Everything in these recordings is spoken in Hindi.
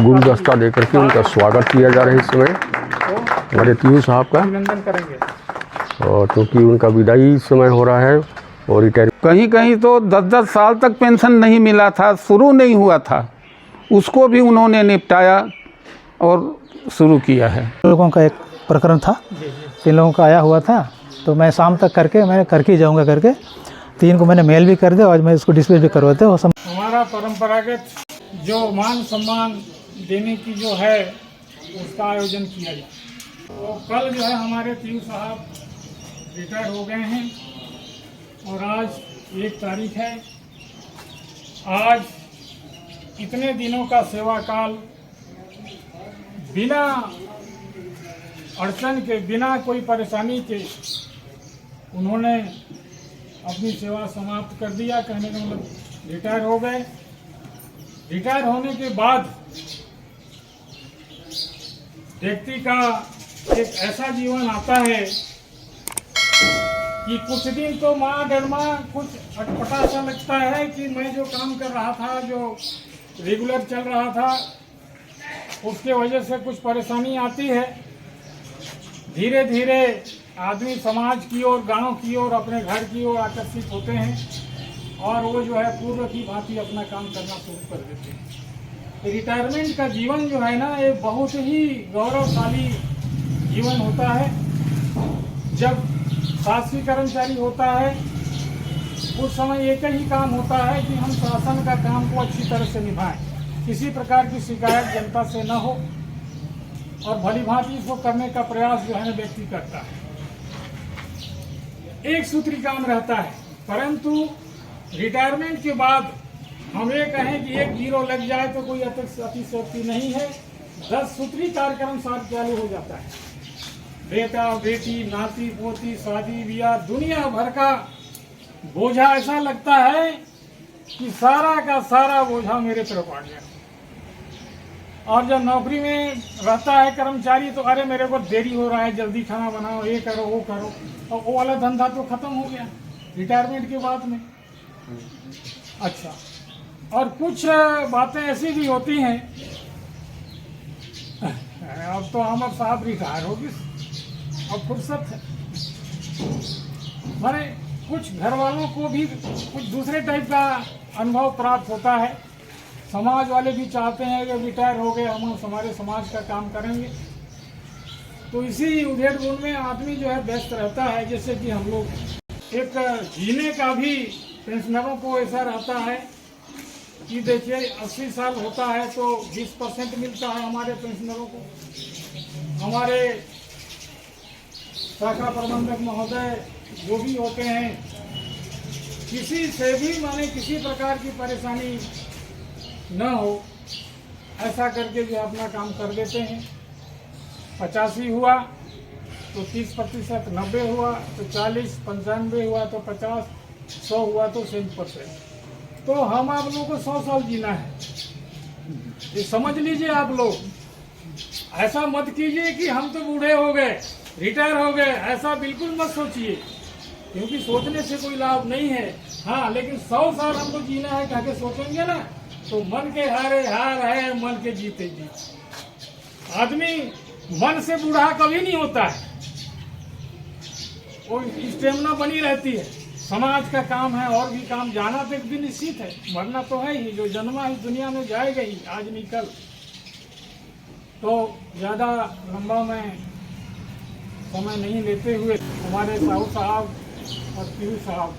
गुलदस्ता देकर के उनका स्वागत किया जा रहा है इस समय हमारे पीयू साहब का। अभिनंदन करेंगे। और क्योंकि उनका विदाई इस समय हो रहा है और रिटायर कहीं कहीं तो 10-10 साल तक पेंशन नहीं मिला था, शुरू नहीं हुआ था, उसको भी उन्होंने निपटाया और शुरू किया है। लोगों का एक प्रकरण था, 3 लोगों का आया हुआ था, तो मैं शाम तक करके मैं करके जाऊंगा करके 3 को मैंने मेल भी कर दिया और मैं इसको डिस्पैच भी करवाते हो। हमारा परंपरागत जो मान सम्मान देने की जो है उसका आयोजन किया जाए। तो कल जो है हमारे पीयू साहब रिटायर हो गए हैं और आज 1 तारीख है। आज इतने दिनों का सेवा काल बिना अड़चन के, बिना कोई परेशानी के उन्होंने अपनी सेवा समाप्त कर दिया। कहने का मतलब रिटायर हो गए। रिटायर होने के बाद व्यक्ति का एक ऐसा जीवन आता है कि कुछ दिन तो माँ डरमा कुछ अटपटा सा लगता है कि मैं जो काम कर रहा था, जो रेगुलर चल रहा था, उसके वजह से कुछ परेशानी आती है। धीरे धीरे आदमी समाज की ओर, गांव की ओर, अपने घर की ओर आकर्षित होते हैं और वो जो है पूर्व की भांति अपना काम करना शुरू कर देते हैं। रिटायरमेंट का जीवन जो है ना, ये बहुत ही गौरवशाली जीवन होता है। जब शासकीय कर्मचारी होता है उस समय एक ही काम होता है कि हम शासन का काम को अच्छी तरह से निभाएं, किसी प्रकार की शिकायत जनता से न हो और भली भांति इसको करने का प्रयास जो है व्यक्ति करता है। एक सूत्री काम रहता है, परंतु रिटायरमेंट के बाद हम ये कहें कि 1 जीरो लग जाए तो कोई अतिशयोक्ति नहीं है। 10 सूत्री कार्यक्रम साथ चालू हो जाता है। बेटा बेटी, नाती पोती, शादी ब्याह, दुनिया भर का बोझा ऐसा लगता है कि सारा का सारा बोझा मेरे तरफ आ गया। और जब नौकरी में रहता है कर्मचारी तो अरे मेरे को देरी हो रहा है, जल्दी खाना बनाओ, ये करो वो करो, और वो वाला धंधा तो खत्म हो गया रिटायरमेंट के बाद में। अच्छा, और कुछ बातें ऐसी भी होती हैं, अब तो अहमद साहब रिटायर हो गए, अब फुर्सत है। माने कुछ घर वालों को भी कुछ दूसरे टाइप का अनुभव प्राप्त होता है। समाज वाले भी चाहते हैं कि रिटायर हो गए, हम हमारे समाज का काम करेंगे। तो इसी उधेड़ बुन में आदमी जो है व्यस्त रहता है। जैसे कि हम लोग एक जीने का भी पेंशनरों को ऐसा रहता है कि देखिए 80 साल होता है तो 20% मिलता है हमारे पेंशनरों को। हमारे शाखा प्रबंधक महोदय जो भी होते हैं, किसी से भी माने किसी प्रकार की परेशानी न हो, ऐसा करके जो अपना काम कर देते हैं। 85 हुआ तो 30%, 90 हुआ तो 40, 95 हुआ तो 50, 100 हुआ तो 100%। तो हम आप लोगों को 100 साल जीना है, ये समझ लीजिए आप लोग। ऐसा मत कीजिए कि हम तो बूढ़े हो गए, रिटायर हो गए, ऐसा बिल्कुल मत सोचिए, क्योंकि सोचने से कोई लाभ नहीं है। हाँ, लेकिन 100 साल हमको जीना है कह के सोचेंगे ना, तो मन के हारे हार है, मन के जीते जीत। आदमी मन से बूढ़ा कभी नहीं होता है, वो स्टेमिना बनी रहती है। समाज का काम है और भी काम, जाना तो एक दिन निश्चित है, मरना तो है ही, जो जन्मा इस दुनिया में जाएगा ही, आज नहीं कल। तो ज़्यादा लंबा में समय नहीं लेते हुए हमारे साहू साहब और पीयू साहब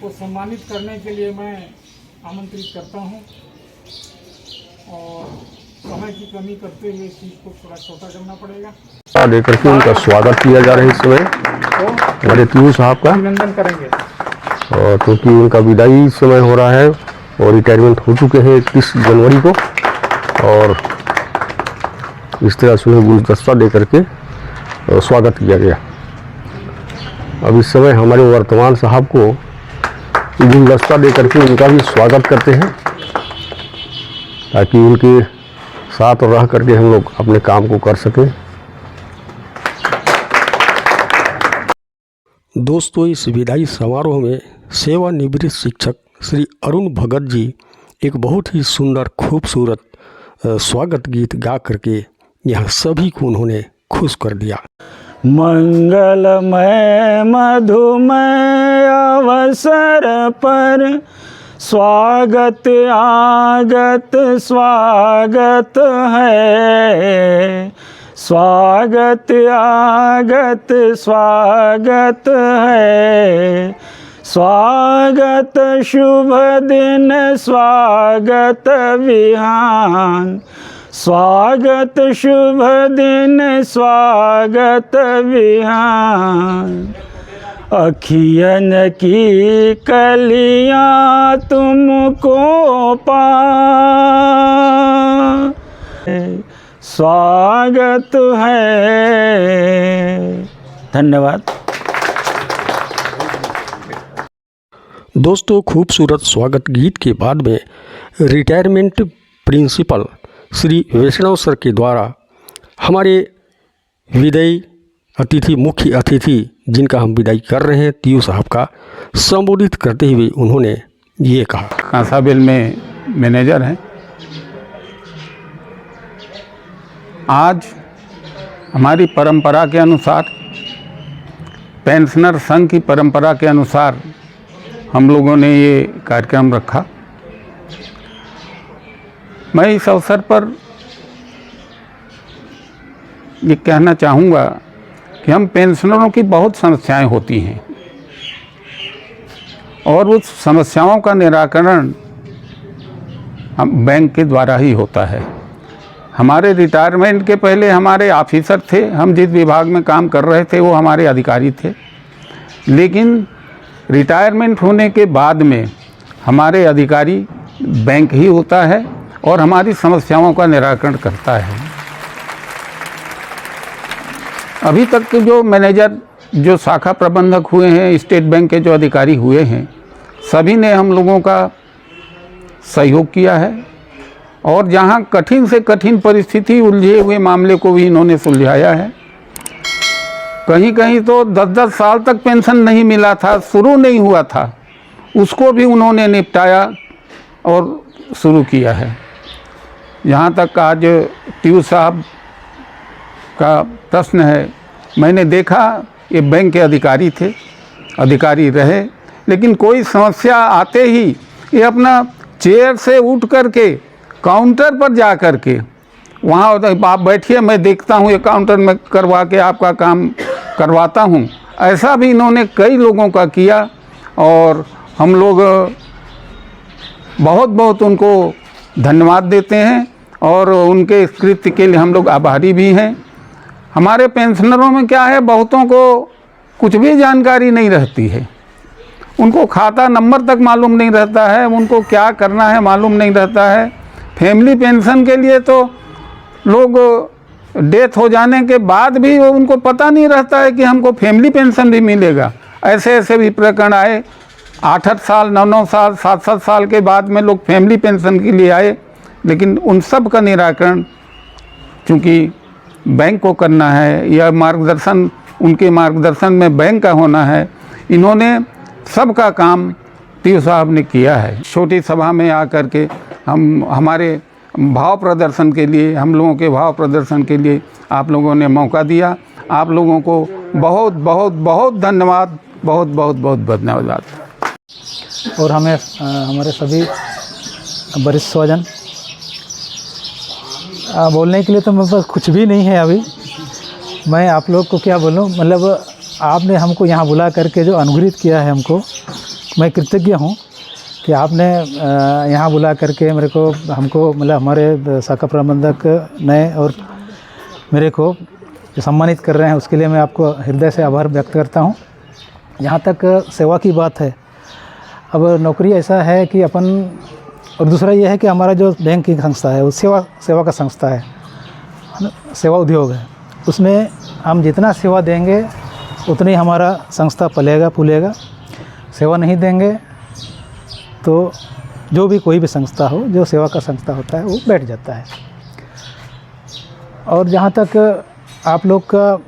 को सम्मानित करने के लिए मैं आमंत्रित करता हूं। और समय की कमी करते हुए इस चीज़ को थोड़ा छोटा करना पड़ेगा। देकर के उनका स्वागत किया जा रहा है इस समय हमारे पीयू साहब का। अभिनंदन करेंगे। और क्योंकि उनका विदाई इस समय हो रहा है और रिटायरमेंट हो चुके हैं 31 जनवरी को, और इस तरह से उन्हें गुलदस्ता दे करके स्वागत किया गया। अब इस समय हमारे वर्तमान साहब को गुलदस्ता दे करके उनका भी स्वागत करते हैं, ताकि उनके साथ रह करके हम लोग अपने काम को कर सकें। दोस्तों, इस विदाई समारोह में सेवानिवृत्त शिक्षक श्री अरुण भगत जी एक बहुत ही सुंदर खूबसूरत स्वागत गीत गा करके यहाँ सभी को उन्होंने खुश कर दिया। मंगलमय मधुमय अवसर पर स्वागत आगत स्वागत है, स्वागत आगत स्वागत है, स्वागत शुभ दिन स्वागत विहान, स्वागत शुभ दिन स्वागत विहान। अखियन की कलियां तुमको पाए, स्वागत है। धन्यवाद। दोस्तों, खूबसूरत स्वागत गीत के बाद में रिटायरमेंट प्रिंसिपल श्री वैष्णव सर के द्वारा हमारे विदाई अतिथि, मुख्य अतिथि जिनका हम विदाई कर रहे हैं, तीयू साहब का संबोधित करते हुए उन्होंने ये कहा। कांसाबेल में मैनेजर हैं। आज हमारी परंपरा के अनुसार, पेंशनर संघ की परंपरा के अनुसार हम लोगों ने ये कार्यक्रम रखा। मैं इस अवसर पर ये कहना चाहूँगा कि हम पेंशनरों की बहुत समस्याएं होती हैं और उस समस्याओं का निराकरण हम बैंक के द्वारा ही होता है। हमारे रिटायरमेंट के पहले हमारे ऑफिसर थे, हम जिस विभाग में काम कर रहे थे वो हमारे अधिकारी थे, लेकिन रिटायरमेंट होने के बाद में हमारे अधिकारी बैंक ही होता है और हमारी समस्याओं का निराकरण करता है। अभी तक के जो मैनेजर, जो शाखा प्रबंधक हुए हैं, स्टेट बैंक के जो अधिकारी हुए हैं, सभी ने हम लोगों का सहयोग किया है और जहां कठिन से कठिन परिस्थिति, उलझे हुए मामले को भी इन्होंने सुलझाया है। कहीं कहीं तो 10-10 साल तक पेंशन नहीं मिला था, शुरू नहीं हुआ था, उसको भी उन्होंने निपटाया और शुरू किया है। यहाँ तक आज टीयू साहब का प्रश्न है, मैंने देखा ये बैंक के अधिकारी थे, अधिकारी रहे, लेकिन कोई समस्या आते ही ये अपना चेयर से उठ करके काउंटर पर जा करके वहाँ आप बैठिए, मैं देखता हूँ, ये काउंटर में करवा के आपका काम करवाता हूँ। ऐसा भी इन्होंने कई लोगों का किया और हम लोग बहुत बहुत उनको धन्यवाद देते हैं और उनके इस कृत्य के लिए हम लोग आभारी भी हैं। हमारे पेंशनरों में क्या है, बहुतों को कुछ भी जानकारी नहीं रहती है, उनको खाता नंबर तक मालूम नहीं रहता है, उनको क्या करना है मालूम नहीं रहता है। फैमिली पेंशन के लिए तो लोग डेथ हो जाने के बाद भी उनको पता नहीं रहता है कि हमको फैमिली पेंशन भी मिलेगा। ऐसे ऐसे भी प्रकरण आए, 8-8 साल, 9-9 साल, 7-7 साल के बाद में लोग फैमिली पेंशन के लिए आए, लेकिन उन सब का निराकरण चूँकि बैंक को करना है या मार्गदर्शन, उनके मार्गदर्शन में बैंक का होना है, इन्होंने सबका काम टीयू साहब ने किया है। छोटी सभा में आकर के हम हमारे भाव प्रदर्शन के लिए, हम लोगों के भाव प्रदर्शन के लिए आप लोगों ने मौका दिया। आप लोगों को बहुत बहुत बहुत धन्यवाद, बहुत बहुत बहुत धन्यवाद। और हमें हमारे सभी वरिष्ठ स्वजन, बोलने के लिए तो मेरे पास कुछ भी नहीं है अभी। मैं आप लोग को क्या बोलूं, मतलब आपने हमको यहाँ बुला करके जो अनुग्रहित किया है हमको, मैं कृतज्ञ हूँ कि आपने यहाँ बुला करके मेरे को, हमको, मतलब हमारे शाखा प्रबंधक नए और मेरे को जो सम्मानित कर रहे हैं, उसके लिए मैं आपको हृदय से आभार व्यक्त करता हूँ। यहाँ तक सेवा की बात है, अब नौकरी ऐसा है कि अपन, और दूसरा ये है कि हमारा जो बैंक की संस्था है वो सेवा का संस्था है, सेवा उद्योग है। उसमें हम जितना सेवा देंगे उतनी ही हमारा संस्था पलेगा फूलेगा। सेवा नहीं देंगे तो जो भी कोई भी संस्था हो, जो सेवा का संस्था होता है, वो बैठ जाता है। और जहाँ तक आप लोग का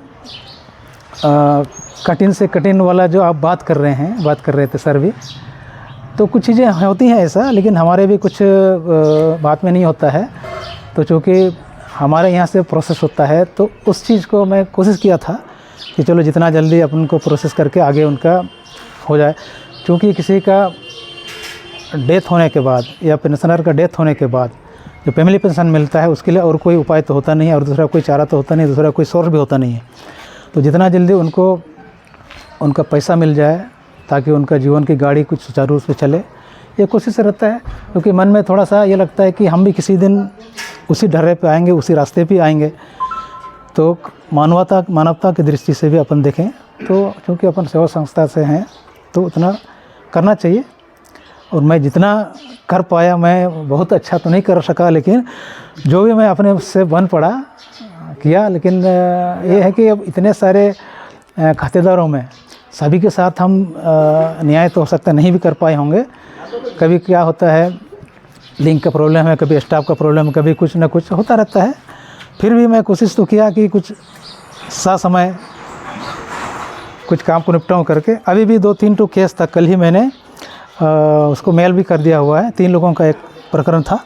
कठिन से कठिन वाला जो आप बात कर रहे थे सर भी, तो कुछ चीज़ें होती हैं ऐसा, लेकिन हमारे भी कुछ बात में नहीं होता है। तो चूँकि हमारे यहाँ से प्रोसेस होता है तो उस चीज़ को मैं कोशिश किया था कि चलो जितना जल्दी अपन को प्रोसेस करके आगे उनका हो जाए। क्योंकि किसी का डेथ होने के बाद या पेंशनर का डेथ होने के बाद जो फैमिली पेंशन मिलता है उसके लिए और कोई उपाय तो होता नहीं है और दूसरा कोई चारा तो होता नहीं, दूसरा कोई सोर्स भी होता नहीं है। तो जितना जल्दी उनको उनका पैसा मिल जाए ताकि उनका जीवन की गाड़ी कुछ सुचारू रूप से चले, ये कोशिश रहता है। क्योंकि मन में थोड़ा सा ये लगता है कि हम भी किसी दिन उसी ढर्रे पे आएंगे, उसी रास्ते पे आएंगे। तो मानवता की दृष्टि से भी अपन देखें तो क्योंकि अपन सेवा संस्था से हैं तो उतना करना चाहिए। और मैं जितना कर पाया, मैं बहुत अच्छा तो नहीं कर सका, लेकिन जो भी मैं अपने से बन पड़ा किया। लेकिन ये है कि अब इतने सारे खातेदारों में सभी के साथ हम न्याय तो हो सकता नहीं भी कर पाए होंगे। कभी क्या होता है, लिंक का प्रॉब्लम है, कभी स्टाफ का प्रॉब्लम, कभी कुछ ना कुछ होता रहता है। फिर भी मैं कोशिश तो किया कि कुछ समय कुछ काम को निपटाऊँ करके। अभी भी 2-3 तो केस था, कल ही मैंने उसको मेल भी कर दिया हुआ है। 3 लोगों का एक प्रकरण था,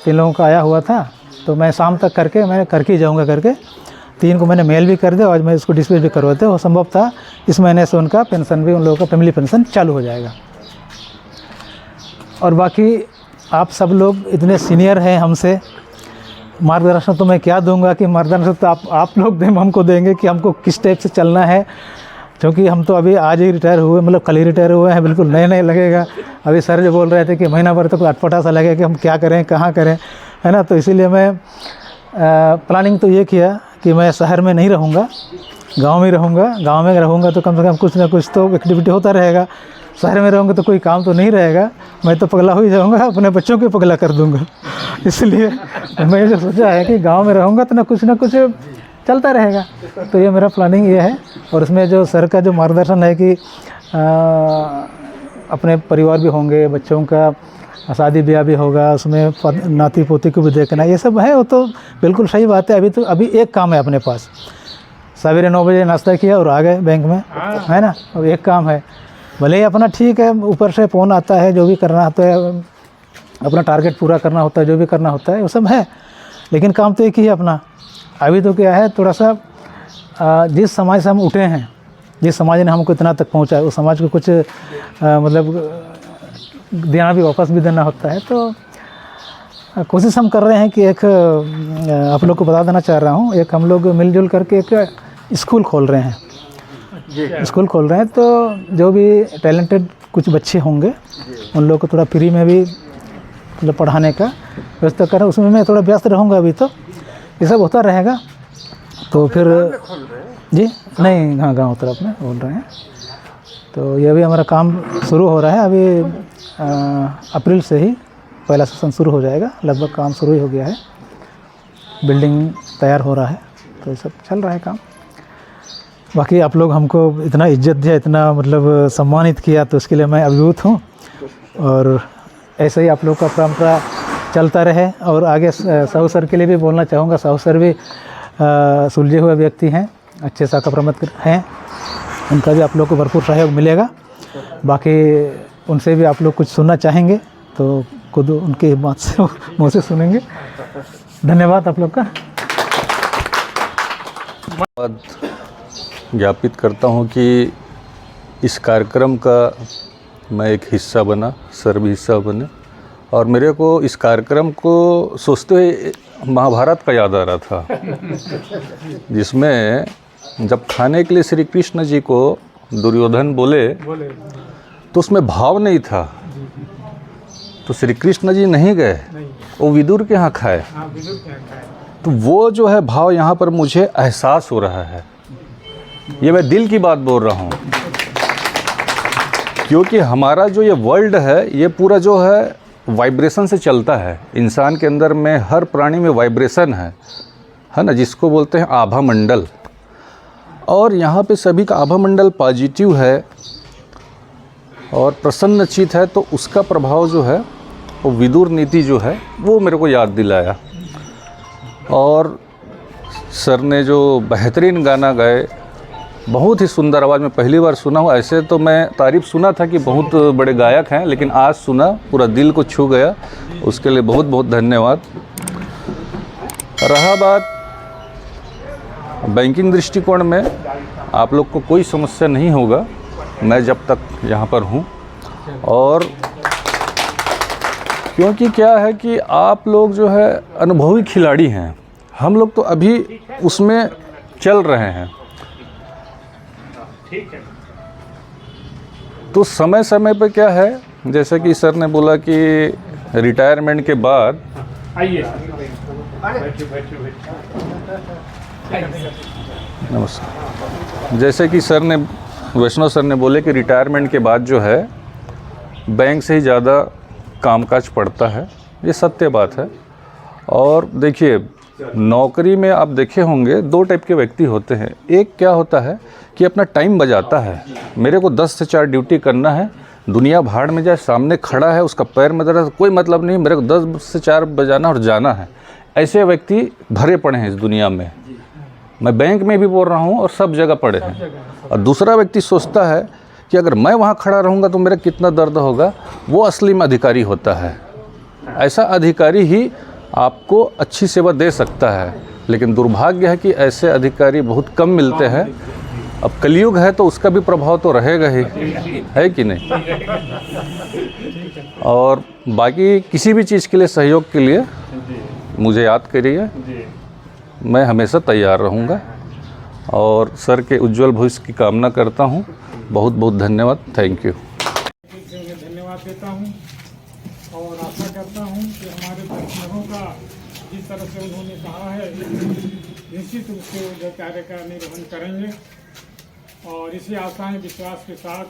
3 लोगों का आया हुआ था, तो मैं शाम तक करके मैं करके ही जाऊँगा करके 3 को मैंने मेल भी कर दिया। आज मैं इसको डिस्पैच भी करवाते हो संभव था इस महीने से उनका पेंशन भी, उन लोगों का फैमिली पेंशन चालू हो जाएगा। और बाकी आप सब लोग इतने सीनियर हैं हमसे, मार्गदर्शन तो मैं क्या दूंगा कि मार्गदर्शन तो आप लोग हमको देंगे कि हमको किस टाइप से चलना है। क्योंकि हम तो अभी आज ही रिटायर हुए, मतलब कल ही रिटायर हुए हैं, बिल्कुल नए लगेगा। अभी सर जो बोल रहे थे कि महीना भर तक अटपटा सा लगेगा कि हम क्या करें, कहाँ करें, है ना। तो इसीलिए मैं प्लानिंग तो ये किया कि मैं शहर में नहीं रहूँगा, गांव में रहूँगा। गांव में रहूँगा तो कम से कम कुछ ना कुछ तो एक्टिविटी होता रहेगा। शहर में रहूँगा तो कोई काम तो नहीं रहेगा, मैं तो पगला हो ही जाऊँगा, अपने बच्चों को पगला कर दूँगा। इसलिए मैं जो सोचा है कि गांव में रहूँगा तो ना कुछ चलता रहेगा। तो ये मेरा प्लानिंग ये है। और उसमें जो सर का जो मार्गदर्शन है कि अपने परिवार भी होंगे, बच्चों का शादी ब्याह भी होगा, उसमें नाती पोती को भी देखना, ये सब है। वो तो बिल्कुल सही बात है। अभी एक काम है अपने पास, सवेरे 9 बजे नाश्ता किया और आ गए बैंक में, है ना। अब एक काम है, भले ही अपना ठीक है, ऊपर से फ़ोन आता है, जो भी करना होता है, अपना टारगेट पूरा करना होता है, जो भी करना होता है वो सब है, लेकिन काम तो एक ही है अपना। अभी तो क्या है, थोड़ा सा जिस समाज से हम उठे हैं, जिस समाज ने हमको इतना तक पहुंचाया, उस समाज को कुछ मतलब देना भी, वापस भी देना होता है। तो कोशिश हम कर रहे हैं कि एक आप लोग को बता देना चाह रहा हूँ, एक हम लोग मिलजुल करके एक स्कूल खोल रहे हैं। तो जो भी टैलेंटेड कुछ बच्चे होंगे उन लोगों को थोड़ा फ्री में भी मतलब पढ़ाने का व्यवस्था कर रहा हूँ। उसमें मैं थोड़ा व्यस्त रहूँगा। अभी तो ये सब होता रहेगा। तो फिर जी नहीं, हाँ गाँव तरफ में बोल रहे हैं। तो ये भी हमारा काम शुरू हो रहा है। अभी अप्रैल से ही पहला सेशन शुरू हो जाएगा, लगभग काम शुरू ही हो गया है, बिल्डिंग तैयार हो रहा है, तो ये सब चल रहा है काम। बाकी आप लोग हमको इतना इज्जत दिया, इतना मतलब सम्मानित किया, तो इसके लिए मैं अभिभूत हूँ। और ऐसे ही आप लोग का परंपरा चलता रहे। और आगे साहू सर के लिए भी बोलना चाहूँगा। साहू सर भी सुलझे हुए व्यक्ति हैं, अच्छे शाखा प्रबंधक हैं, उनका भी आप लोग को भरपूर सहयोग मिलेगा। बाकी उनसे भी आप लोग कुछ सुनना चाहेंगे तो खुद उनके बात से मुँह से सुनेंगे। धन्यवाद आप लोग का। ज्ञापित करता हूं कि इस कार्यक्रम का मैं एक हिस्सा बना, सर भी हिस्सा बने, और मेरे को इस कार्यक्रम को सोचते हुए महाभारत का याद आ रहा था, जिसमें जब खाने के लिए श्री कृष्ण जी को दुर्योधन बोले तो उसमें भाव नहीं था, तो श्री कृष्ण जी नहीं गए, वो विदुर के यहाँ खाए। तो वो जो है भाव यहाँ पर मुझे एहसास हो रहा है। ये मैं दिल की बात बोल रहा हूँ, क्योंकि हमारा जो ये वर्ल्ड है, ये पूरा जो है वाइब्रेशन से चलता है। इंसान के अंदर में, हर प्राणी में वाइब्रेशन है ना, जिसको बोलते हैं आभा मंडल। और यहाँ पे सभी का आभा मंडल पॉजिटिव है और प्रसन्नचित है, तो उसका प्रभाव जो है वो विदुर नीति जो है वो मेरे को याद दिलाया। और सर ने जो बेहतरीन गाना गाए, बहुत ही सुंदर आवाज़ में पहली बार सुना हूँ। ऐसे तो मैं तारीफ़ सुना था कि बहुत बड़े गायक हैं, लेकिन आज सुना, पूरा दिल को छू गया। उसके लिए बहुत बहुत धन्यवाद। रहा बात बैंकिंग दृष्टिकोण में, आप लोग को कोई समस्या नहीं होगा मैं जब तक यहाँ पर हूँ। और क्योंकि क्या है कि आप लोग जो है अनुभवी खिलाड़ी हैं, हम लोग तो अभी उसमें चल रहे हैं। तो समय समय पे क्या है, जैसे कि सर ने बोला कि रिटायरमेंट के बाद नमस्कार, जैसे कि सर ने वैष्णव सर ने बोले कि रिटायरमेंट के बाद जो है बैंक से ही ज़्यादा कामकाज पड़ता है, ये सत्य बात है। और देखिए नौकरी में आप देखे होंगे दो टाइप के व्यक्ति होते हैं। एक क्या होता है कि अपना टाइम बजाता है, मेरे को 10 से 4 ड्यूटी करना है, दुनिया भाड़ में जाए, सामने खड़ा है, उसका पैर में दर्द, कोई मतलब नहीं, मेरे को 10 से 4 बजाना और जाना है। ऐसे व्यक्ति भरे पड़े हैं इस दुनिया में, मैं बैंक में भी बोल रहा हूँ और सब जगह पड़े हैं। और दूसरा व्यक्ति सोचता है कि अगर मैं वहाँ खड़ा रहूँगा तो मेरा कितना दर्द होगा, वो असली में अधिकारी होता है। ऐसा अधिकारी ही आपको अच्छी सेवा दे सकता है, लेकिन दुर्भाग्य है कि ऐसे अधिकारी बहुत कम मिलते हैं। अब कलयुग है तो उसका भी प्रभाव तो रहेगा ही, है कि नहीं। और बाकी किसी भी चीज़ के लिए, सहयोग के लिए मुझे याद करिए, मैं हमेशा तैयार रहूँगा। और सर के उज्जवल भविष्य की कामना करता हूँ। बहुत बहुत धन्यवाद, थैंक यू। धन्यवाद देता हूँ और आशा करता हूँ कि हमारे पेंशनरों का जिस तरह से उन्होंने कहा है निश्चित रूप से वो कार्य का निर्वहन करेंगे। और इसी आशाएं विश्वास के साथ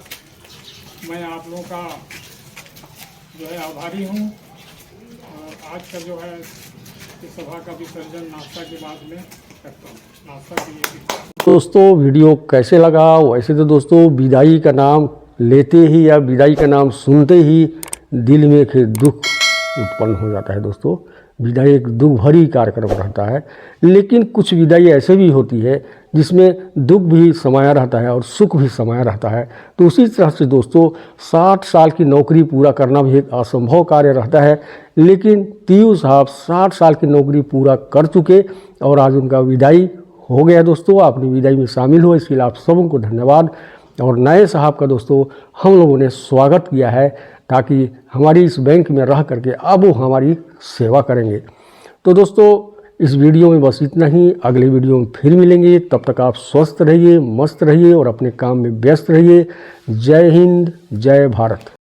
मैं आप लोगों का जो है आभारी हूँ। और आज का जो है इस सभा का विसर्जन नाश्ता के बाद में करता हूँ। नाश्ता के लिए दोस्तों वीडियो कैसे लगा? वैसे तो दोस्तों विदाई का नाम लेते ही या विदाई का नाम सुनते ही दिल में एक दुख उत्पन्न हो जाता है। दोस्तों विदाई एक दुख भरी कार्यक्रम रहता है, लेकिन कुछ विदाई ऐसे भी होती है जिसमें दुख भी समाया रहता है और सुख भी समाया रहता है। तो उसी तरह से दोस्तों 60 साल की नौकरी पूरा करना भी एक असंभव कार्य रहता है, लेकिन तीयू साहब 60 साल की नौकरी पूरा कर चुके और आज उनका विदाई हो गया। दोस्तों आपने विदाई में शामिल हो, इसके लिए आप सबको धन्यवाद। और नए साहब का दोस्तों हम लोगों ने स्वागत किया है, ताकि हमारी इस बैंक में रह करके अब वो हमारी सेवा करेंगे। तो दोस्तों इस वीडियो में बस इतना ही, अगले वीडियो में फिर मिलेंगे। तब तक आप स्वस्थ रहिए, मस्त रहिए और अपने काम में व्यस्त रहिए। जय हिंद, जय भारत।